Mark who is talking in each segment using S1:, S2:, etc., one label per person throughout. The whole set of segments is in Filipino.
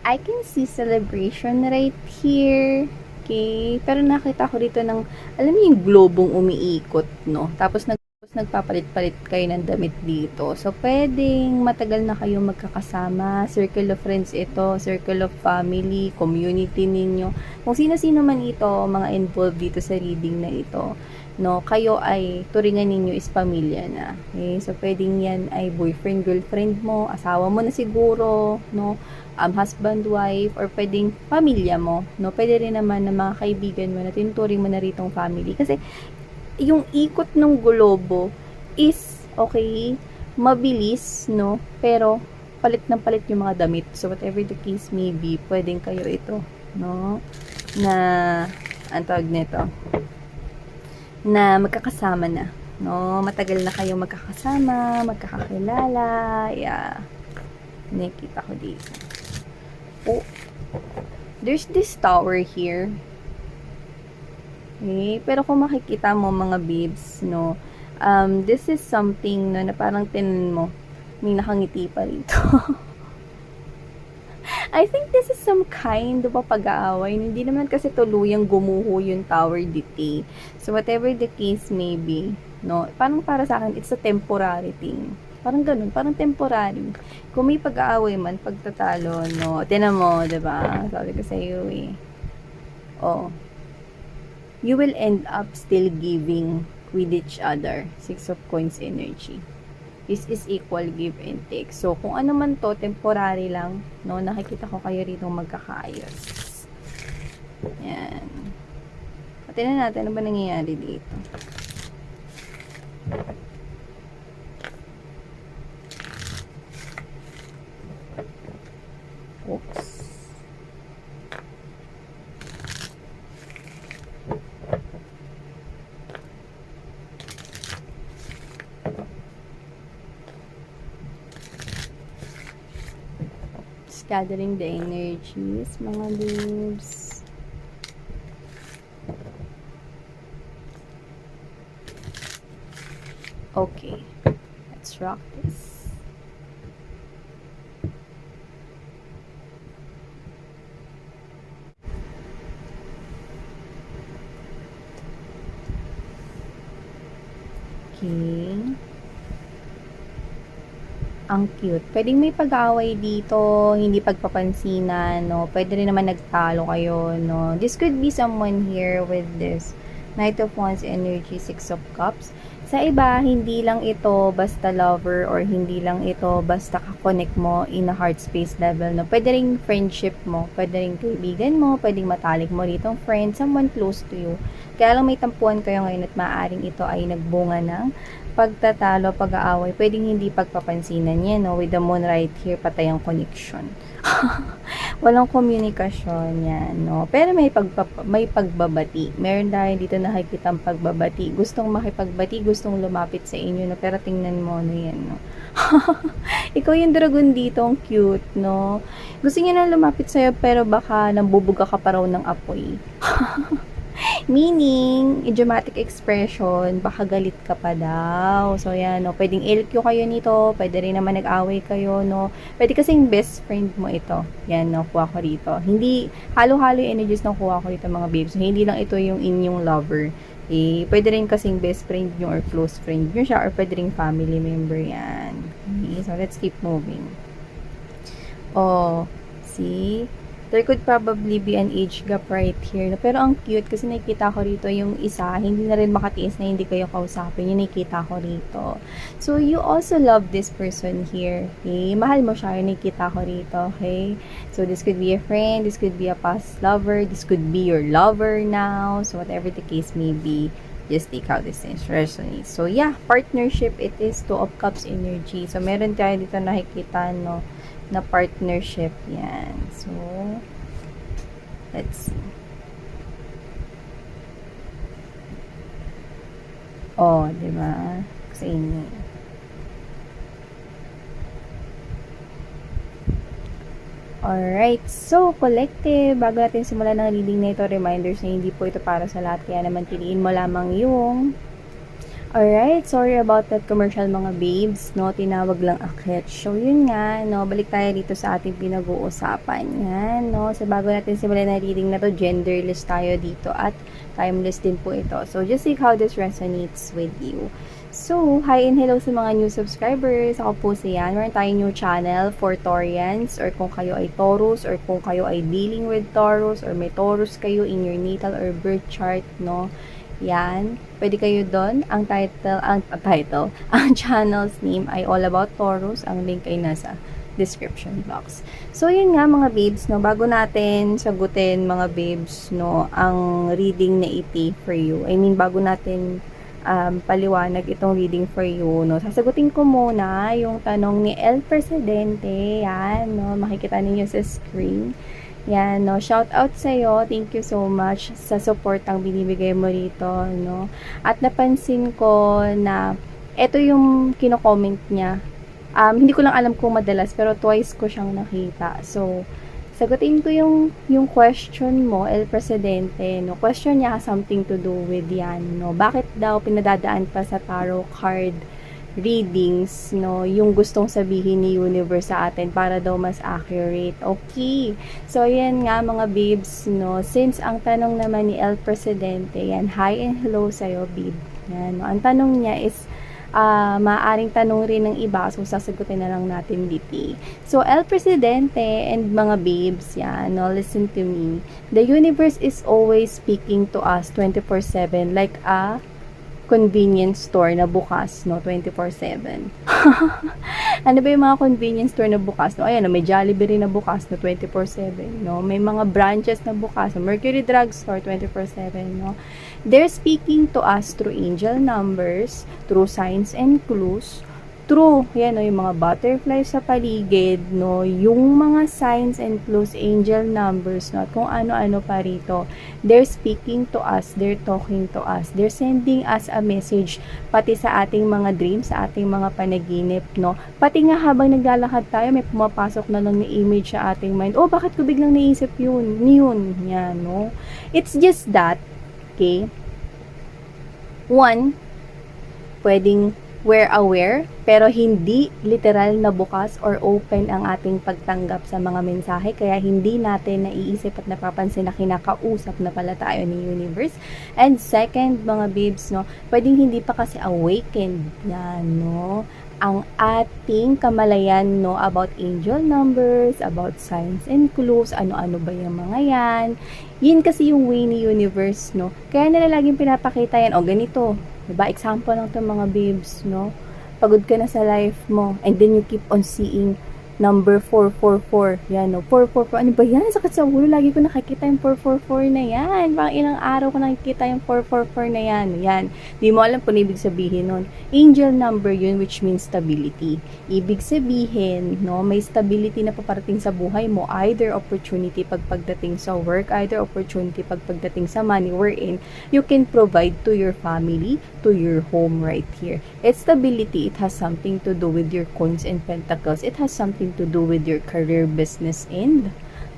S1: I can see celebration right here. Okay. Pero nakita ko dito ng, alam niyo yung globong umiikot, no? Tapos nagpapalit-palit kayo ng damit dito. So, pwedeng matagal na kayo magkakasama. Circle of friends ito, circle of family, community ninyo. Kung sino-sino man ito, mga involved dito sa reading na ito, no, kayo ay turingan ninyo is pamilya na. Okay? So, pwedeng yan ay boyfriend, girlfriend mo, asawa mo na siguro, no, husband, wife, or pwedeng pamilya mo, no? Pwede rin naman na mga kaibigan mo na tinuturing mo na ritong family. Kasi, yung ikot ng globo is, okay, mabilis, no? Pero, palit ng palit yung mga damit. So, whatever the case may be, pwedeng kayo ito, no? Na, ang tawag nito, na magkakasama na, no? Matagal na kayong magkakasama, magkakakilala, yeah. Nakikita ko dito. Oh, there's this tower here. Okay? Pero kung makikita mo mga babes, no, this is something no, na parang tinan mo, may nakangiti pa rito. I think this is some kind of a pag-aaway. Hindi naman kasi tuluyang gumuho yung tower dito. So, whatever the case may be, no, parang para sa akin, it's a temporary thing. Parang ganun, parang temporary. Kung may pag-aaway man, pagtatalo, no, tinan mo, diba? Sabi ko sa iyo eh. Oh, you will end up still giving with each other. Six of Coins energy. This is equal give and take. So, kung ano man to, temporary lang, no, nakikita ko kayo rito magkakaayos. Yan. Tingnan natin ano ba nangyayari dito. Oops. Gathering the energies, mga babes. Okay, let's rock this. Okay. Ang cute. Pwedeng may pag-aaway dito, hindi pagpapansinan, no? Pwede rin naman nagtalo kayo, no? This could be someone here with this Knight of Wands energy, Six of Cups. Sa iba, hindi lang ito basta lover or hindi lang ito basta kakonect mo in a heart space level, no? Pwede rin friendship mo, pwede rin kaibigan mo, pwedeng matalik mo rito friend, someone close to you. Kaya lang may tampuan kayo ngayon at maaaring ito ay nagbunga ng pagtatalo, pag-aaway, pwedeng hindi pagpapansinan yan, no? With the moon right here, patay ang connection. Walang komunikasyon yan, no? Pero may pagbabati. Meron tayo dito nakikita ang pagbabati. Gustong makipagbati, gustong lumapit sa inyo, no? Pero tingnan mo, no yan, no? Ikaw yung dragon dito, ang cute, no? Gusto niya na lumapit sa'yo, pero baka nambubuga ka pa raw ng apoy. Meaning, idiomatic expression, baka galit ka pa daw. So, yan, no. Pwedeng LQ kayo nito. Pwede rin naman nag-away kayo, no. Pwede kasing best friend mo ito. Yan, no. Kuha ko rito. Hindi, halo-halo yung energies na kuha ko rito, mga babes. So, hindi lang ito yung inyong lover. Eh, pwede rin kasing best friend nyo or close friend nyo siya. Or pwede rin family member yan. Okay, so, let's keep moving. Oh, see? There could probably be an age gap right here. Pero ang cute kasi nakikita ko rito yung isa, hindi na rin makatiis na hindi kayo kausapin. Yung nakikita ko rito. So, you also love this person here. Okay? Mahal mo siya. Yung nakikita ko rito. Okay? So, this could be a friend. This could be a past lover. This could be your lover now. So, whatever the case may be, just take out this resonates. So, yeah. Partnership, it is Two of Cups energy. So, meron tayo dito nakikita, no, na partnership yan. So, let's see. Oh, diba? Sa inyo. Alright, so collective, bago natin simulan ng reading na ito, reminders na hindi po ito para sa lahat, kaya naman piliin mo lamang yung Alright, sorry about that commercial mga babes, no? Tinawag lang akit. So, yun nga, no? Balik tayo dito sa ating pinag-uusapan. Yan, no? So, bago natin simulan na reading na to, genderless tayo dito at timeless din po ito. So, just see how this resonates with you. So, hi and hello sa mga new subscribers. Ako po si Yan. Meron tayong new channel for Taurians or kung kayo ay Taurus or kung kayo ay dealing with Taurus or may Taurus kayo in your natal or birth chart, no? Yan. Pwede kayo doon. Ang title, ang channel's name ay All About Taurus. Ang link ay nasa description box. So, yun nga mga babes, no, bago natin sagutin mga babes, no, ang reading na iti for you. I mean, bago natin paliwanag itong reading for you, no, sasagutin ko muna yung tanong ni El Presidente. Yan, no, makikita ninyo sa screen. Yan, no, shout out sa'yo. Thank you so much sa support ang binibigay mo rito, no. At napansin ko na ito yung kino-comment niya. Hindi ko lang alam kung madalas, pero twice ko siyang nakita. So, sagutin ko yung question mo, El Presidente, no. Question niya has something to do with yan, no. Bakit daw pinadadaan pa sa tarot card readings, no, yung gustong sabihin ni universe sa atin para daw mas accurate. Okay. So, yan nga mga babes, no, since ang tanong naman ni El Presidente, yan, hi and hello sa'yo, babe. Yan, no, ang tanong niya is, maaaring tanong rin ng iba, so sasagutin na lang natin dito. So, El Presidente and mga babes, yan, no, listen to me. The universe is always speaking to us 24/7 like a convenience store na bukas, no, 24/7. Ano ba yung mga convenience store na bukas, no? Ayan, no, may Jollibee rin na bukas, no, 24/7, no? May mga branches na bukas, no? Mercury Drugstore, 24/7, no? They're speaking to us through angel numbers, through signs and clues, through, yan, no, yung mga butterflies sa paligid, no, yung mga signs and clues, angel numbers, no, at kung ano-ano pa rito. They're speaking to us, they're talking to us, they're sending us a message, pati sa ating mga dreams, sa ating mga panaginip, no. Pati nga habang naglalakad tayo, may pumapasok na lang na image sa ating mind. Oh, bakit ko biglang naisip yun? Yan, no. It's just that, okay, one, pwedeng we're aware, pero hindi literal na bukas or open ang ating pagtanggap sa mga mensahe, kaya hindi natin naiisip at napapansin na kinakausap na pala tayo ni universe. And second, mga babes, no, pwedeng hindi pa kasi awakened yan, no, ang ating kamalayan, no, about angel numbers, about signs and clues, ano-ano ba yung mga yan. Yun kasi yung way ni universe, no, kaya nila laging pinapakita yan, o ganito, diba? Example lang itong mga babes, no? Pagod ka na sa life mo, and then you keep on seeing number 444. Yan, no? 444. Ano ba yan? Sakit sa ulo. Lagi ko nakikita yung 444 na yan. Parang ilang araw ko nakikita yung 444 na yan. Yan. Di mo alam kung ibig sabihin nun. Angel number yun, which means stability. Ibig sabihin, no, may stability na paparating sa buhay mo. Either opportunity pagdating sa work, either opportunity pagdating sa money wherein you can provide to your family, to your home right here. It's stability. It has something to do with your coins and pentacles. It has something to do with your career, business, and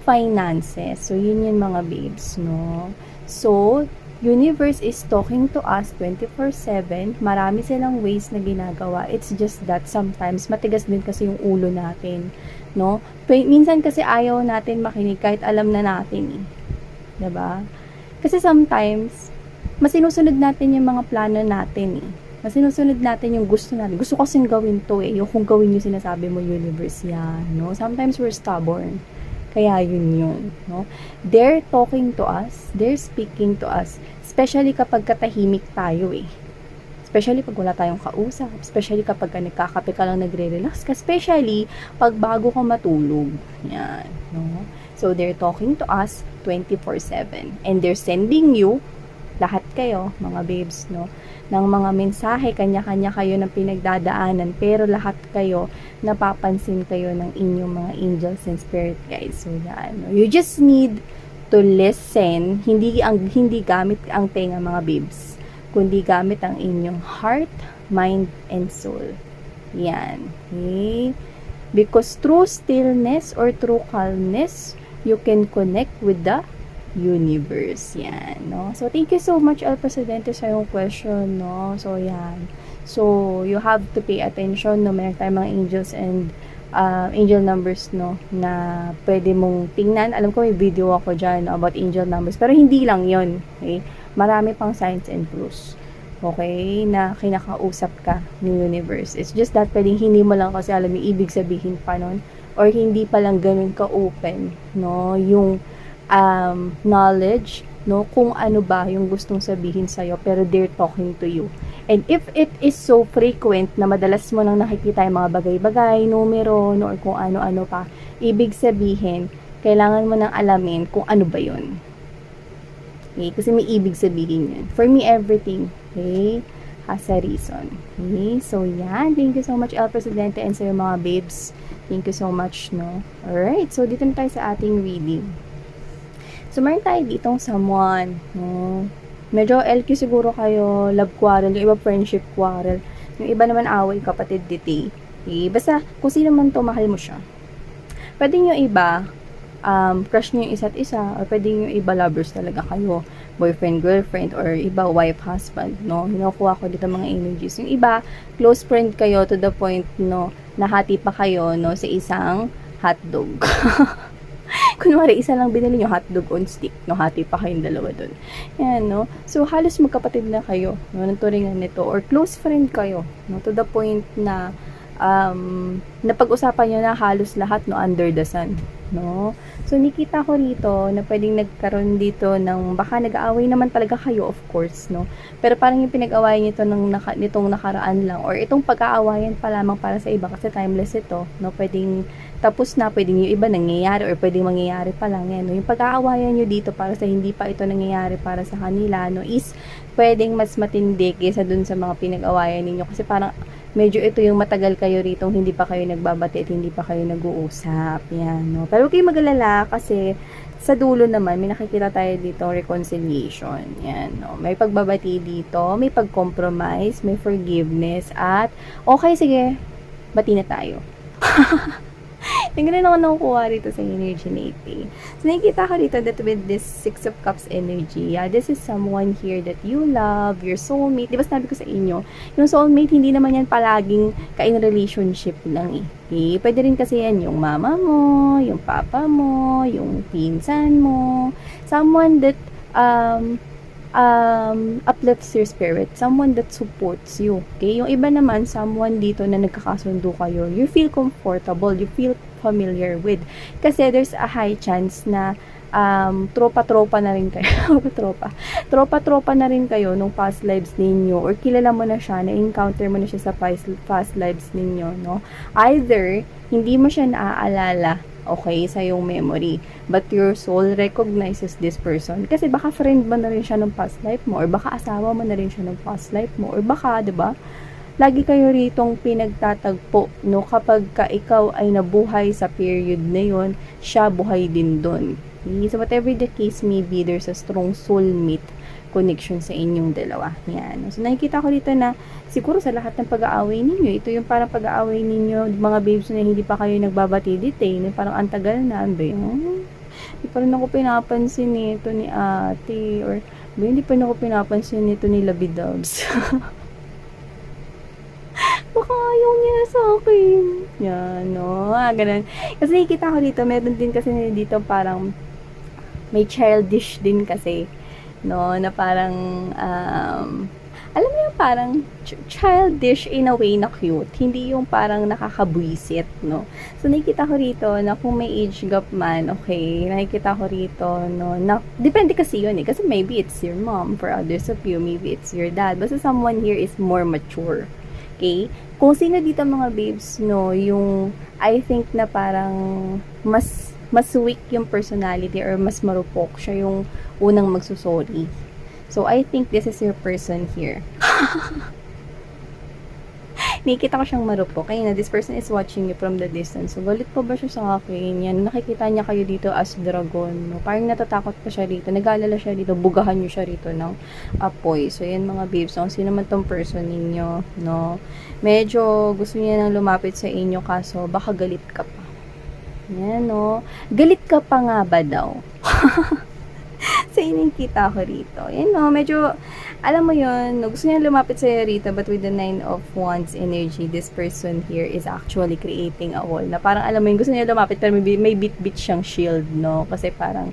S1: finances. So, yun yung mga babes, no? So, universe is talking to us 24/7. Marami silang ways na ginagawa. It's just that sometimes matigas din kasi yung ulo natin, no? Minsan kasi ayaw natin makinig kahit alam na natin, eh. 'Di ba? Kasi sometimes masinusunod natin yung mga plano natin, eh. Masinusunod natin yung gusto natin. Gusto ko kasing gawin to, eh. Yung kung gawin yung sinasabi mo, universe, yan, no? Sometimes we're stubborn. Kaya yun, no? They're talking to us. They're speaking to us. Especially kapag katahimik tayo, eh. Especially pag wala tayong kausap. Especially kapag nagkakape ka lang, nagre-relax ka. Especially pag bago ka matulog. Yan, no? So, they're talking to us 24/7. And they're sending you, lahat kayo, mga babes, no, ng mga mensahe, kanya-kanya kayo ng pinagdadaanan, pero lahat kayo, napapansin kayo ng inyong mga angels and spirit guides. So, yan, no? You just need to listen, hindi gamit ang tenga, mga babes, kundi gamit ang inyong heart, mind, and soul. Yan. Okay? Because through stillness or through calmness, you can connect with the universe. Yan, no? So, thank you so much, El Presidente, sa yung question, no? So, yan. So, you have to pay attention, no? Meron tayong mga angels and angel numbers, no? Na pwede mong tingnan. Alam ko may video ako dyan, no, about angel numbers. Pero hindi lang yon, okay? Marami pang signs and clues. Okay? Na kinakausap ka ng universe. It's just that pwedeng hindi mo lang kasi alam yung ibig sabihin pa nun. Or hindi pa lang ganun ka-open, no? Yung knowledge, no, kung ano ba yung gustong sabihin sa'yo, pero they're talking to you. And if it is so frequent na madalas mo nang nakikita yung mga bagay-bagay, numero, no, or kung ano-ano pa, ibig sabihin, kailangan mo nang alamin kung ano ba yun. Okay? Kasi may ibig sabihin yun. For me, everything, okay, has a reason. Okay? So, yan. Thank you so much, El Presidente, and sa mga babes. Thank you so much, no? Alright, so dito na tayo sa ating reading. So, meron tayo ditong someone, no? Medyo LQ siguro kayo, love quarrel, yung iba friendship quarrel, yung iba naman away, kapatid dite. Okay? Basta, kung sino man to, mahal mo siya. Pwede yung iba, crush nyo yung isa't isa, or pwede yung iba lovers talaga kayo, boyfriend, girlfriend, or iba wife, husband, no? Hinakuha ko dito mga energies. Yung iba, close friend kayo to the point, no, nahati pa kayo, no, sa isang hotdog. Kunwari, isa lang binili nyo hotdog on stick, no, hati pa kayong dalawa dun. Yan, no? So, halos magkapatid na kayo, no, ng turingan nito, or close friend kayo, no, to the point na, napag-usapan nyo na halos lahat, no, under the sun, no? So, nakita ko rito, na pwedeng nagkaroon dito ng, baka nag-aaway naman talaga kayo, of course, no? Pero parang yung pinag-awayan nito nitong nakaraan lang, or itong pag-aawayan pa lamang para sa iba, kasi timeless ito, no? Pwedeng tapos na, pwedeng yung iba nangyayari or pwedeng mangyayari pa lang yan, no? Yung pag-aawayan nyo dito para sa hindi pa ito nangyayari para sa kanila, no, is pwedeng mas matindi kaysa dun sa mga pinag-awayan ninyo, kasi parang medyo ito yung matagal kayo rito, hindi pa kayo nagbabati at hindi pa kayo nag-uusap, yan, no? Pero huwag kayong mag-alala kasi sa dulo naman may nakikita tayo dito reconciliation, yan, no? May pagbabati dito, may pag-compromise, may forgiveness, at okay, sige, bati na tayo. Yung ganun ako nakukuha rito sa energy na ito. So, nakikita ko rito that with this Six of Cups energy, this is someone here that you love, your soulmate. Di ba sabi ko sa inyo, yung soulmate, hindi naman yan palaging kain relationship lang eh. Okay? Pwede rin kasi yan yung mama mo, yung papa mo, yung pinsan mo, someone that, uplifts your spirit, someone that supports you, okay? Yung iba naman, someone dito na nagkakasundo kayo, you feel comfortable, you feel familiar with, kasi there's a high chance na tropa-tropa na rin kayo, tropa-tropa na rin kayo nung past lives ninyo, or kilala mo na siya, na-encounter mo na siya sa past lives ninyo, no? Either, hindi mo siya naaalala, okay, sa yung memory, but your soul recognizes this person, kasi baka friend mo na rin siya ng past life mo, or baka asawa mo na rin siya ng past life mo, or baka, 'di ba, lagi kayo ritong pinagtatagpo, no, kapag ka ikaw ay nabuhay sa period na yon, siya buhay din doon. Okay? So whatever the case may be, there's a strong soulmate connection sa inyong dalawa. Yan. So nakikita ko dito na siguro sa lahat ng pag-aaway ninyo, ito yung parang pag-aaway ninyo, mga babes na hindi pa kayo nagbabati detail, parang antagal na, ba yun? Hindi pa rin ako pinapansin nito ni ate, or ba, hindi pa rin ako pinapansin nito ni Labidubs. Baka ayaw niya sa akin. Yan, no? Ganun. Kasi nakikita ko dito, meron din kasi dito parang may childish din kasi, no, na parang alam mo yung parang childish in a way na cute, hindi yung parang nakakabwisit, no. So nakikita ko rito na kung may age gap man, okay, nakikita ko rito, no, na depende kasi yun eh, kasi maybe it's your mom, for others of you maybe it's your dad, basta someone here is more mature, okay. Kung sino dito mga babes, no, yung I think na parang mas weak yung personality, or mas marupok siya yung unang magsusorry. So, I think this is your person here. Nakikita ko siyang marupok. Kaya na, this person is watching you from the distance. So, galit pa ba siya sa akin? Yan, nakikita niya kayo dito as dragon. No? Parang natatakot pa siya rito. Nag-aalala siya rito. Bugahan niyo siya rito ng apoy. So, yan mga babes. So, sino man tong person ninyo, no? Medyo gusto niya nang lumapit sa inyo, kaso baka galit ka pa. Yan, no? Galit ka pa nga ba daw? sa inyo yung kita ko rito. Yan no, medyo, alam mo yun, no, gusto niya lumapit sa'yo rito, but with the 9 of Wands energy, this person here is actually creating a wall, na parang, alam mo yun, gusto niya lumapit, pero may bit-bit siyang shield, no? Kasi parang,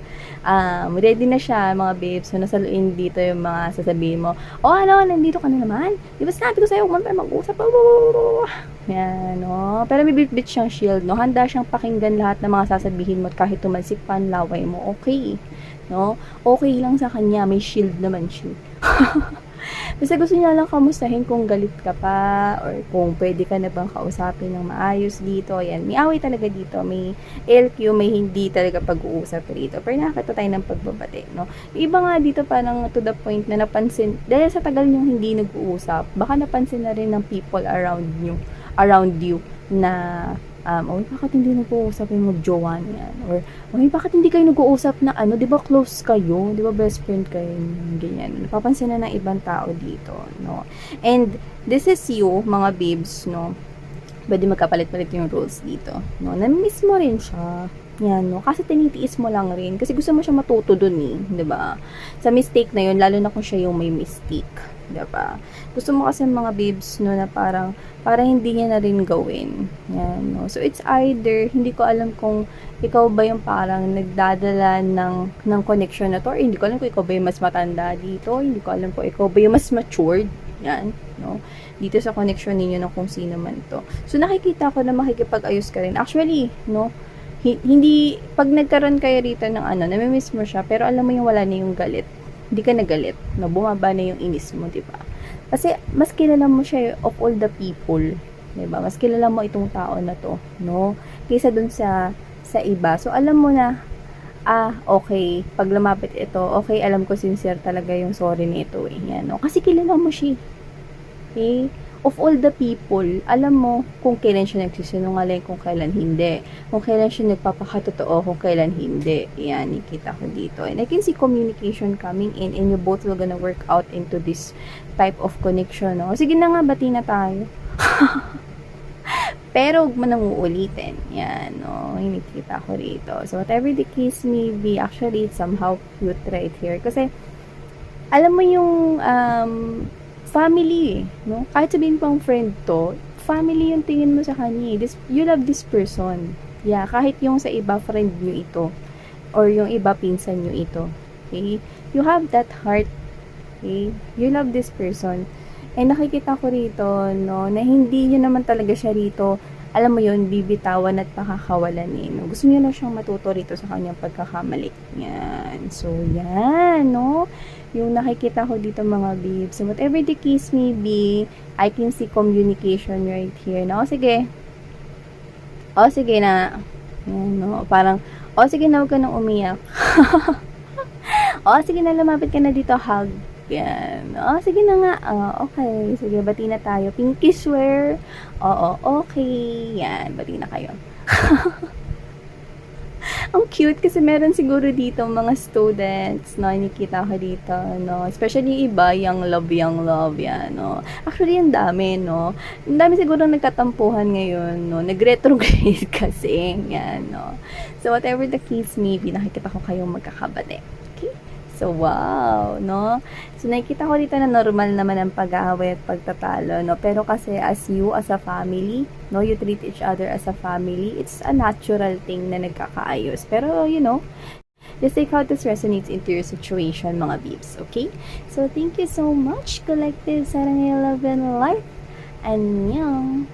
S1: ready na siya, mga babes, so nasaluin dito yung mga sasabihin mo, oh, ano, nandito ka na naman? Di ba sinabi ko sa'yo, huwag man mag-usap, yan, no? Pero may bit-bit siyang shield, no? Handa siyang pakinggan lahat ng mga sasabihin mo kahit tumalsik pa ang laway mo, okay, no? Okay lang sa kanya, may shield naman siya. Basta gusto niya lang kamustahin kung galit ka pa or kung pwede ka na bang kausapin ng maayos dito. Yan, may away talaga dito, may LQ, may hindi talaga pag-uusap rito. Pero nakakita tayo ng pagbabate, no? Yung iba nga dito parang to the point na napansin, dahil sa tagal niyong hindi nag-uusap, baka napansin na rin ng people around you na bakit hindi nag-uusap yung mag-jowa niyan? Or, bakit hindi kayo nag-uusap na di ba close kayo? Di ba best friend kayo? Ganyan. Napapansin na ng ibang tao dito, no? And, this is you, mga babes, no? Pwede magkapalit-palit yung roles dito, no? Namimiss mo rin siya. Yan, no? Kasi tinitiis mo lang rin. Kasi gusto mo siya matuto dun di ba? Sa mistake na yun, lalo na kung siya yung may mistake. Diba? Gusto mo kasi mga babes, no, na parang hindi niya na rin gawin. Yan, no? So, it's either, hindi ko alam kung ikaw ba yung parang nagdadala ng connection na to, or hindi ko alam kung ikaw ba yung mas matanda dito, hindi ko alam kung ikaw ba yung mas matured. Yan, no? Dito sa connection ninyo ng kung sino man to. So, nakikita ko na makikipag-ayos ka rin. Actually, no, hindi, pag nagkaroon kayo rito ng namimiss mo siya, pero alam mo yung wala na yung galit. Hindi ka nagalit, no? Bumaba na yung inis mo, di ba? Kasi, mas kilala mo siya of all the people, di ba? Mas kilala mo itong tao na to, no? Kaysa dun sa iba. So, alam mo na, okay, pag lumapit ito, okay, alam ko sincere talaga yung sorry nito, yan, no? Kasi kilala mo siya, okay? Of all the people, alam mo kung kailan siya nagsisinungaling, kung kailan hindi. Kung kailan siya nagpapakatotoo, kung kailan hindi. Yan, nakita ko dito. And I can see communication coming in and you both will gonna work out into this type of connection, no? Sige na nga, bati na tayo. Pero huwag mo nang uulitin. Yan, no? Nakikita ko rito. So, whatever the case may be, actually, it's somehow cute right here. Kasi, alam mo yung, family, no? Kahit sabihin pang friend to, family yung tingin mo sa kanya. You love this person. Yeah, kahit yung sa iba, friend nyo ito. Or yung iba, pinsan nyo ito. Okay? You have that heart. Okay? You love this person. And nakikita ko rito, no, na hindi nyo naman talaga siya rito, alam mo yun, bibitawan at pakakawalan no? Gusto nyo na siyang matuto rito sa kanyang pagkakamali. Yan. So, yan, no? Yung nakikita ko dito mga babes. So, whatever the case may be, I can see communication right here. No? Sige. Sige na. Yan, no? Parang, sige na, huwag ka nang umiyak. Sige na, lumapit ka na dito, hug. Yan. Sige na nga. Okay. Sige, bati na tayo. Pinky swear. Okay. Yan, bati na kayo. Ang cute kasi meron siguro dito mga students, no, nakikita ko dito, no, especially iba, young love, yan, no. Actually, ang dami, no. Ang dami siguro nagtatampuhan ngayon, no, nag-retrograde kasi, yan, no. So, whatever the case may be, nakikita ko kayong magkakabate. Okay? So, wow, no? So, nakikita ko dito na normal naman ang pag-aaway at pagtatalo, no? Pero kasi as a family, no, you treat each other as a family, it's a natural thing na nagkakaayos. Pero, just take how this resonates into your situation, mga beeps, okay? So, thank you so much, Collective Sarangay Love and Life. Annyeong!